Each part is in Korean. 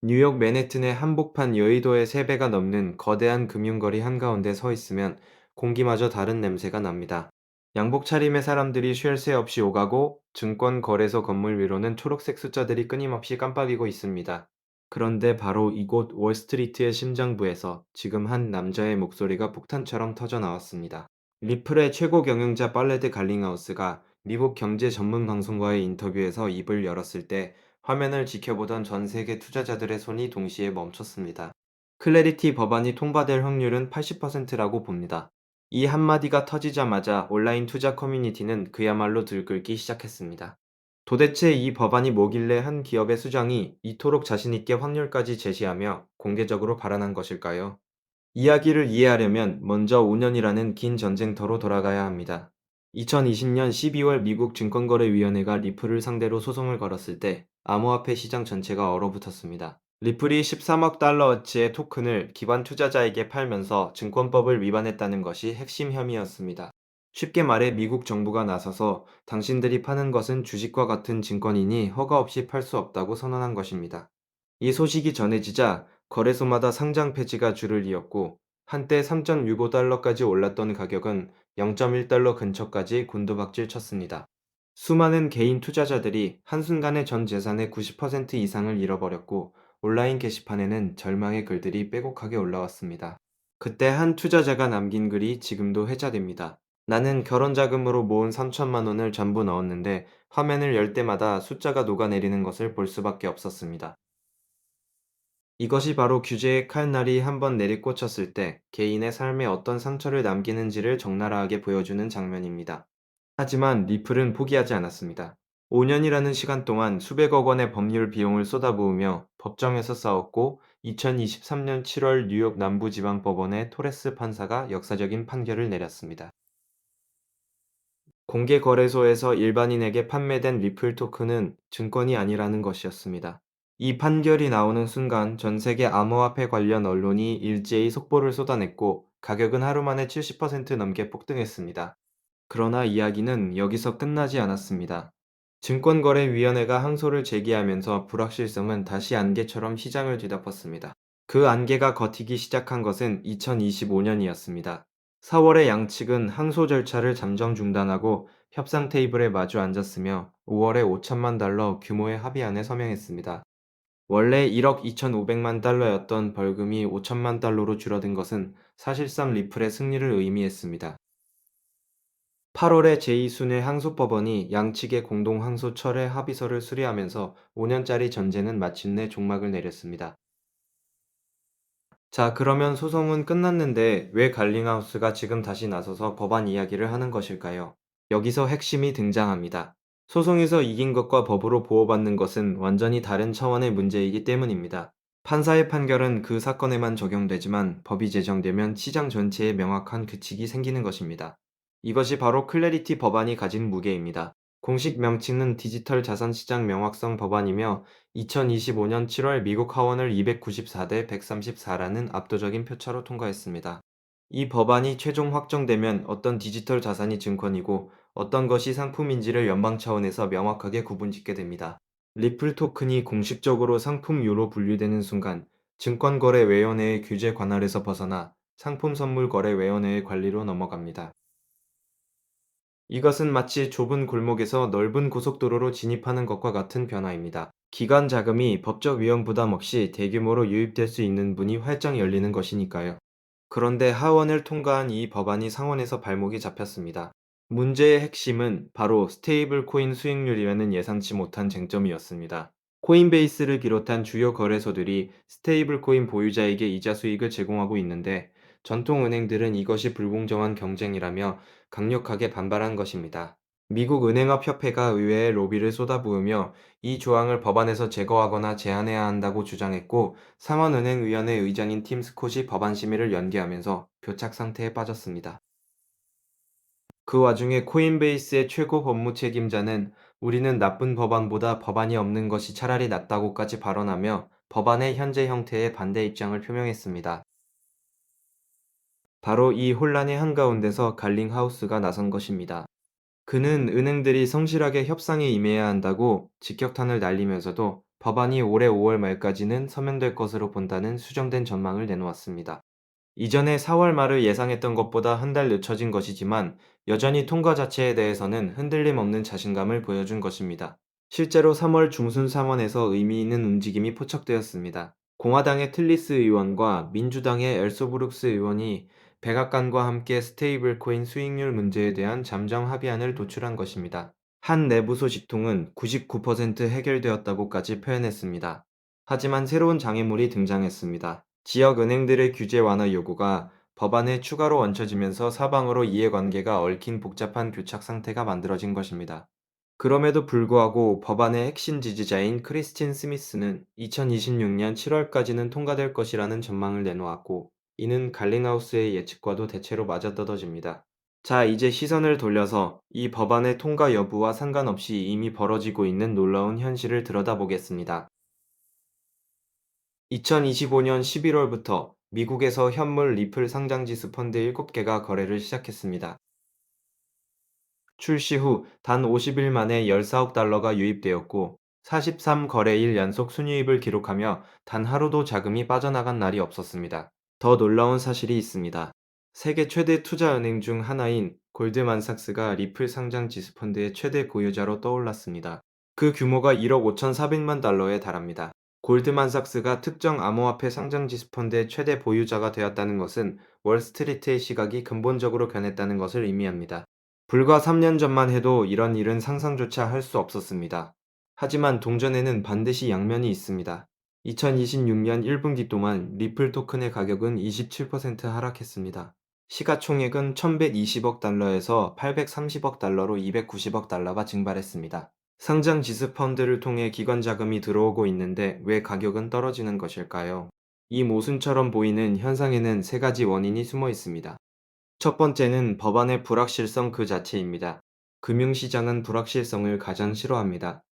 뉴욕 맨해튼의 한복판 여의도의 3배가 넘는 거대한 금융거리 한가운데 서 있으면 공기마저 다른 냄새가 납니다. 양복 차림의 사람들이 쉴 새 없이 오가고 증권거래소 건물 위로는 초록색 숫자들이 끊임없이 깜빡이고 있습니다. 그런데 바로 이곳 월스트리트의 심장부에서 지금 한 남자의 목소리가 폭탄처럼 터져 나왔습니다. 리플의 최고 경영자 빨레드 갈링하우스가 미국 경제 전문 방송과의 인터뷰에서 입을 열었을 때 화면을 지켜보던 전 세계 투자자들의 손이 동시에 멈췄습니다. 클래리티 법안이 통과될 확률은 80%라고 봅니다. 이 한마디가 터지자마자 온라인 투자 커뮤니티는 그야말로 들끓기 시작했습니다. 도대체 이 법안이 뭐길래 한 기업의 수장이 이토록 자신있게 확률까지 제시하며 공개적으로 발언한 것일까요? 이야기를 이해하려면 먼저 5년이라는 긴 전쟁터로 돌아가야 합니다. 2020년 12월 미국 증권거래위원회가 리플을 상대로 소송을 걸었을 때 암호화폐 시장 전체가 얼어붙었습니다. 리플이 13억 달러어치의 토큰을 기관 투자자에게 팔면서 증권법을 위반했다는 것이 핵심 혐의였습니다. 쉽게 말해 미국 정부가 나서서 당신들이 파는 것은 주식과 같은 증권이니 허가 없이 팔 수 없다고 선언한 것입니다. 이 소식이 전해지자 거래소마다 상장 폐지가 줄을 이었고 한때 3.65달러까지 올랐던 가격은 0.1달러 근처까지 곤두박질 쳤습니다. 수많은 개인 투자자들이 한순간에 전 재산의 90% 이상을 잃어버렸고 온라인 게시판에는 절망의 글들이 빼곡하게 올라왔습니다. 그때 한 투자자가 남긴 글이 지금도 회자됩니다. 나는 결혼 자금으로 모은 3천만 원을 전부 넣었는데 화면을 열 때마다 숫자가 녹아내리는 것을 볼 수밖에 없었습니다. 이것이 바로 규제의 칼날이 한번 내리꽂혔을 때 개인의 삶에 어떤 상처를 남기는지를 적나라하게 보여주는 장면입니다. 하지만 리플은 포기하지 않았습니다. 5년이라는 시간 동안 수백억 원의 법률 비용을 쏟아부으며 법정에서 싸웠고 2023년 7월 뉴욕 남부지방법원의 토레스 판사가 역사적인 판결을 내렸습니다. 공개 거래소에서 일반인에게 판매된 리플 토큰은 증권이 아니라는 것이었습니다. 이 판결이 나오는 순간 전 세계 암호화폐 관련 언론이 일제히 속보를 쏟아냈고 가격은 하루 만에 70% 넘게 폭등했습니다. 그러나 이야기는 여기서 끝나지 않았습니다. 증권거래위원회가 항소를 제기하면서 불확실성은 다시 안개처럼 시장을 뒤덮었습니다. 그 안개가 걷히기 시작한 것은 2025년이었습니다. 4월에 양측은 항소 절차를 잠정 중단하고 협상 테이블에 마주 앉았으며 5월에 5천만 달러 규모의 합의안에 서명했습니다. 원래 1억 2,500만 달러였던 벌금이 5천만 달러로 줄어든 것은 사실상 리플의 승리를 의미했습니다. 8월에 제2순회 항소법원이 양측의 공동 항소 철회 합의서를 수리하면서 5년짜리 전쟁은 마침내 종막을 내렸습니다. 자, 그러면 소송은 끝났는데 왜 갈링하우스가 지금 다시 나서서 법안 이야기를 하는 것일까요? 여기서 핵심이 등장합니다. 소송에서 이긴 것과 법으로 보호받는 것은 완전히 다른 차원의 문제이기 때문입니다. 판사의 판결은 그 사건에만 적용되지만 법이 제정되면 시장 전체에 명확한 규칙이 생기는 것입니다. 이것이 바로 클래리티 법안이 가진 무게입니다. 공식 명칭은 디지털 자산 시장 명확성 법안이며 2025년 7월 미국 하원을 294대 134라는 압도적인 표차로 통과했습니다. 이 법안이 최종 확정되면 어떤 디지털 자산이 증권이고 어떤 것이 상품인지를 연방 차원에서 명확하게 구분짓게 됩니다. 리플 토큰이 공식적으로 상품유로 분류되는 순간 증권거래위원회의 규제 관할에서 벗어나 상품선물거래위원회의 관리로 넘어갑니다. 이것은 마치 좁은 골목에서 넓은 고속도로로 진입하는 것과 같은 변화입니다. 기관 자금이 법적 위험 부담 없이 대규모로 유입될 수 있는 문이 활짝 열리는 것이니까요. 그런데 하원을 통과한 이 법안이 상원에서 발목이 잡혔습니다. 문제의 핵심은 바로 스테이블 코인 수익률이라는 예상치 못한 쟁점이었습니다. 코인베이스를 비롯한 주요 거래소들이 스테이블 코인 보유자에게 이자 수익을 제공하고 있는데 전통 은행들은 이것이 불공정한 경쟁이라며 강력하게 반발한 것입니다. 미국 은행업협회가 의회에 로비를 쏟아부으며 이 조항을 법안에서 제거하거나 제한해야 한다고 주장했고 상원은행위원회 의장인 팀 스콧이 법안 심의를 연기하면서 교착 상태에 빠졌습니다. 그 와중에 코인베이스의 최고 법무 책임자는 우리는 나쁜 법안보다 법안이 없는 것이 차라리 낫다고까지 발언하며 법안의 현재 형태에 반대 입장을 표명했습니다. 바로 이 혼란의 한가운데서 갈링하우스가 나선 것입니다. 그는 은행들이 성실하게 협상에 임해야 한다고 직격탄을 날리면서도 법안이 올해 5월 말까지는 서명될 것으로 본다는 수정된 전망을 내놓았습니다. 이전에 4월 말을 예상했던 것보다 한 달 늦춰진 것이지만 여전히 통과 자체에 대해서는 흔들림 없는 자신감을 보여준 것입니다. 실제로 3월 중순 상원에서 의미 있는 움직임이 포착되었습니다. 공화당의 틀리스 의원과 민주당의 엘소브룩스 의원이 백악관과 함께 스테이블코인 수익률 문제에 대한 잠정 합의안을 도출한 것입니다. 한 내부 소식통은 99% 해결되었다고까지 표현했습니다. 하지만 새로운 장애물이 등장했습니다. 지역 은행들의 규제 완화 요구가 법안에 추가로 얹혀지면서 사방으로 이해관계가 얽힌 복잡한 교착 상태가 만들어진 것입니다. 그럼에도 불구하고 법안의 핵심 지지자인 크리스틴 스미스는 2026년 7월까지는 통과될 것이라는 전망을 내놓았고, 이는 갈링하우스의 예측과도 대체로 맞아떨어집니다. 자, 이제 시선을 돌려서 이 법안의 통과 여부와 상관없이 이미 벌어지고 있는 놀라운 현실을 들여다보겠습니다. 2025년 11월부터 미국에서 현물 리플 상장지수 펀드 7개가 거래를 시작했습니다. 출시 후 단 50일 만에 14억 달러가 유입되었고 43거래일 연속 순이익을 기록하며 단 하루도 자금이 빠져나간 날이 없었습니다. 더 놀라운 사실이 있습니다. 세계 최대 투자은행 중 하나인 골드만삭스가 리플 상장 지수펀드의 최대 보유자로 떠올랐습니다. 그 규모가 1억 5,400만 달러에 달합니다. 골드만삭스가 특정 암호화폐 상장 지수펀드의 최대 보유자가 되었다는 것은 월스트리트의 시각이 근본적으로 변했다는 것을 의미합니다. 불과 3년 전만 해도 이런 일은 상상조차 할 수 없었습니다. 하지만 동전에는 반드시 양면이 있습니다. 2026년 1분기 동안 리플 토큰의 가격은 27% 하락했습니다. 시가총액은 1120억 달러에서 830억 달러로 290억 달러가 증발했습니다. 상장 지수 펀드를 통해 기관 자금이 들어오고 있는데 왜 가격은 떨어지는 것일까요? 이 모순처럼 보이는 현상에는 세 가지 원인이 숨어 있습니다. 첫 번째는 법안의 불확실성 그 자체입니다. 금융시장은 불확실성을 가장 싫어합니다.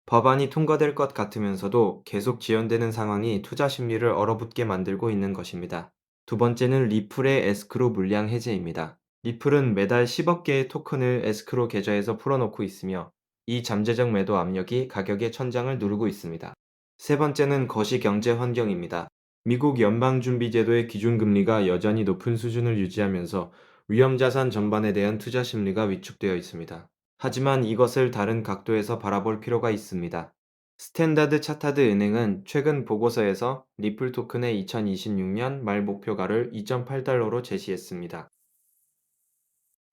법안이 통과될 것 같으면서도 계속 지연되는 상황이 투자 심리를 얼어붙게 만들고 있는 것입니다. 두 번째는 리플의 에스크로 물량 해제입니다. 리플은 매달 10억 개의 토큰을 에스크로 계좌에서 풀어놓고 있으며 이 잠재적 매도 압력이 가격의 천장을 누르고 있습니다. 세 번째는 거시경제 환경입니다. 미국 연방준비제도의 기준금리가 여전히 높은 수준을 유지하면서 위험자산 전반에 대한 투자 심리가 위축되어 있습니다. 하지만 이것을 다른 각도에서 바라볼 필요가 있습니다. 스탠다드 차타드 은행은 최근 보고서에서 리플 토큰의 2026년 말 목표가를 2.8달러로 제시했습니다.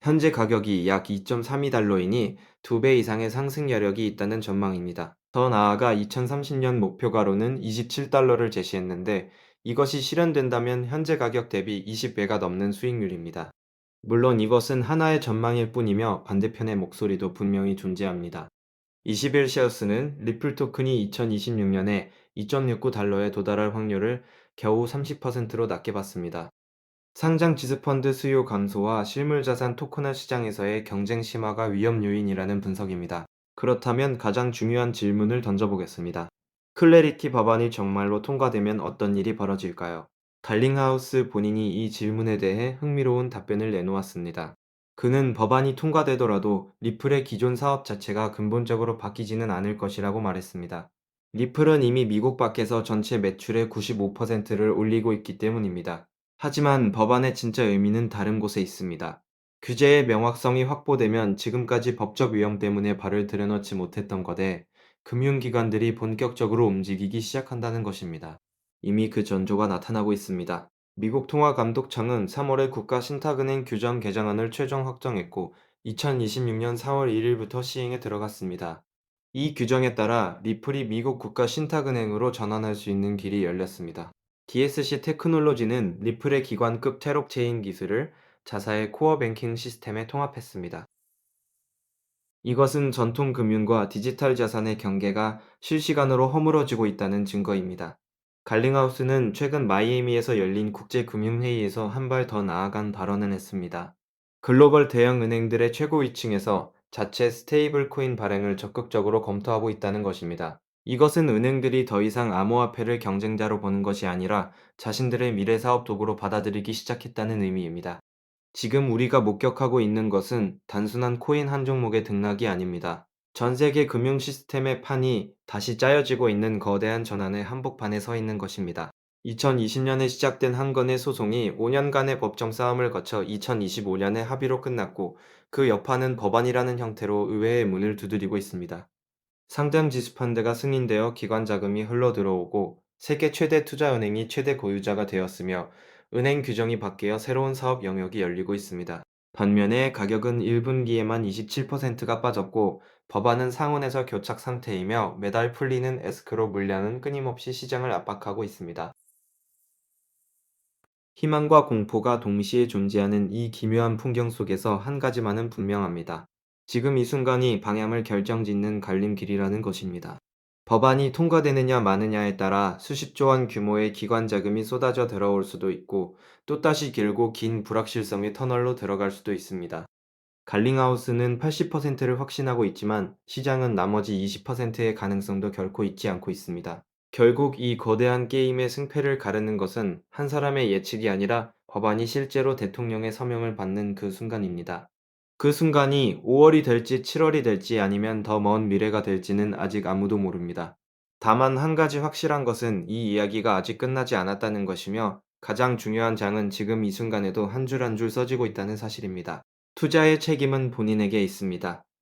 현재 가격이 약 2.32달러이니 2배 이상의 상승 여력이 있다는 전망입니다. 더 나아가 2030년 목표가로는 27달러를 제시했는데 이것이 실현된다면 현재 가격 대비 20배가 넘는 수익률입니다. 물론 이것은 하나의 전망일 뿐이며 반대편의 목소리도 분명히 존재합니다. 21쉐어스는 리플 토큰이 2026년에 2.69달러에 도달할 확률을 겨우 30%로 낮게 봤습니다. 상장 지수펀드 수요 감소와 실물자산 토큰화 시장에서의 경쟁 심화가 위험 요인이라는 분석입니다. 그렇다면 가장 중요한 질문을 던져보겠습니다. 클래리티 법안이 정말로 통과되면 어떤 일이 벌어질까요? 갈링하우스 본인이 이 질문에 대해 흥미로운 답변을 내놓았습니다. 그는 법안이 통과되더라도 리플의 기존 사업 자체가 근본적으로 바뀌지는 않을 것이라고 말했습니다. 리플은 이미 미국 밖에서 전체 매출의 95%를 올리고 있기 때문입니다. 하지만 법안의 진짜 의미는 다른 곳에 있습니다. 규제의 명확성이 확보되면 지금까지 법적 위험 때문에 발을 들여놓지 못했던 것에 금융기관들이 본격적으로 움직이기 시작한다는 것입니다. 이미 그 전조가 나타나고 있습니다. 미국 통화감독청은 3월에 국가신탁은행 규정 개정안을 최종 확정했고 2026년 4월 1일부터 시행에 들어갔습니다. 이 규정에 따라 리플이 미국 국가신탁은행으로 전환할 수 있는 길이 열렸습니다. DSC 테크놀로지는 리플의 기관급 테록체인 기술을 자사의 코어 뱅킹 시스템에 통합했습니다. 이것은 전통 금융과 디지털 자산의 경계가 실시간으로 허물어지고 있다는 증거입니다. 갈링하우스는 최근 마이애미에서 열린 국제금융회의에서 한 발 더 나아간 발언을 했습니다. 글로벌 대형 은행들의 최고위층에서 자체 스테이블 코인 발행을 적극적으로 검토하고 있다는 것입니다. 이것은 은행들이 더 이상 암호화폐를 경쟁자로 보는 것이 아니라 자신들의 미래 사업 도구로 받아들이기 시작했다는 의미입니다. 지금 우리가 목격하고 있는 것은 단순한 코인 한 종목의 등락이 아닙니다. 전 세계 금융 시스템의 판이 다시 짜여지고 있는 거대한 전환의 한복판에 서 있는 것입니다. 2020년에 시작된 한 건의 소송이 5년간의 법정 싸움을 거쳐 2025년에 합의로 끝났고, 그 여파는 법안이라는 형태로 의회의 문을 두드리고 있습니다. 상장 지수펀드가 승인되어 기관 자금이 흘러 들어오고, 세계 최대 투자은행이 최대 보유자가 되었으며, 은행 규정이 바뀌어 새로운 사업 영역이 열리고 있습니다. 반면에 가격은 1분기에만 27%가 빠졌고, 법안은 상원에서 교착 상태이며, 매달 풀리는 에스크로 물량은 끊임없이 시장을 압박하고 있습니다. 희망과 공포가 동시에 존재하는 이 기묘한 풍경 속에서 한 가지만은 분명합니다. 지금 이 순간이 방향을 결정짓는 갈림길이라는 것입니다. 법안이 통과되느냐 마느냐에 따라 수십조 원 규모의 기관 자금이 쏟아져 들어올 수도 있고, 또다시 길고 긴 불확실성의 터널로 들어갈 수도 있습니다. 갈링하우스는 80%를 확신하고 있지만, 시장은 나머지 20%의 가능성도 결코 잊지 않고 있습니다. 결국 이 거대한 게임의 승패를 가르는 것은 한 사람의 예측이 아니라 법안이 실제로 대통령의 서명을 받는 그 순간입니다. 그 순간이 5월이 될지 7월이 될지 아니면 더 먼 미래가 될지는 아직 아무도 모릅니다. 다만 한 가지 확실한 것은 이 이야기가 아직 끝나지 않았다는 것이며, 가장 중요한 장은 지금 이 순간에도 한 줄 한 줄 써지고 있다는 사실입니다. 투자의 책임은 본인에게 있습니다.